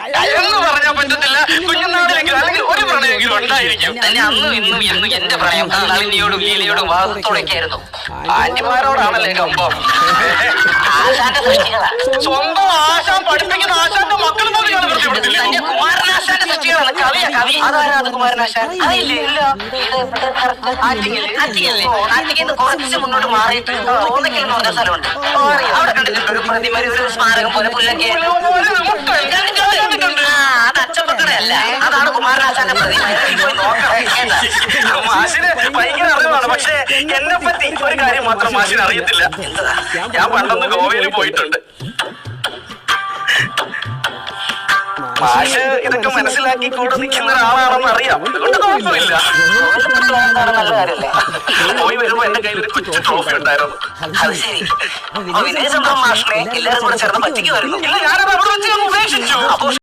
എന്ന് പറഞ്ഞാൽ പറ്റത്തില്ല. കുഞ്ഞുനാളിലെങ്കിലും അല്ലെങ്കിൽ ഒരു പ്രണയമെങ്കിലും ഉണ്ടായിരിക്കും. അന്നും ഇന്നും എന്നും എന്റെ പ്രണയം നളിനിയോടും ലീലയോടും വാദത്തോടൊക്കെ ആയിരുന്നു. ആന്റിമാരോടാണല്ലേ കമ്പം. ആശാന്റെ സൃഷ്ടികളാ. സ്വന്തം ആശാൻ പഠിപ്പിക്കുന്ന ആശാന്റെ മക്കൾ കുമാരനാശാന്റെ സൃഷ്ടികളാണ്. കവിയാ കവി. അതാരാണ് കുമാരനാശാൻ? അതില്ലേ? ഇല്ല. ആറ്റിങ്ങൽ കുറച്ച് മുന്നോട്ട് മാറിയിട്ട് ഓന്നക്കൽ എന്ന് പറഞ്ഞ സ്ഥലമുണ്ട്. അവിടെ കണ്ടിട്ടുണ്ട് ഒരു പ്രതിമ, ഒരു സ്മാരകം പോലെ പുല്ലൊക്കെ. അത് അച്ചപ്പക്കടയല്ല, അതാണ് കുമാരനാശാന്റെ പ്രതിമ. മാഷിന് ഭയങ്കര അറിവാണ്. പക്ഷെ എന്നെ പറ്റി ഒരു കാര്യം മാത്രം മാഷിന് അറിയത്തില്ല. ഞാൻ പണ്ടൊന്ന് ഗോവയിൽ പോയിട്ടുണ്ട്. മാഷ് ഇതൊക്കെ മനസ്സിലാക്കി കൂടെ നിൽക്കുന്ന ഒരാളാണെന്ന് അറിയാം. അതുകൊണ്ട് കുഴപ്പമില്ല. നല്ല കാര്യല്ലേ? പോയി വരുമ്പോ എന്റെ കയ്യിൽ ഒരു കൊച്ചു ട്രോഫി ഉണ്ടായിരുന്നു. അത് ശരി. വിദേശം മാഷിനെ എല്ലാവരും കൂടെ ചേർന്ന് പറ്റിക്കുമായിരുന്നു. ഇല്ല, ഞാനത് അവിടെ വെച്ച് ഉപേക്ഷിച്ചു.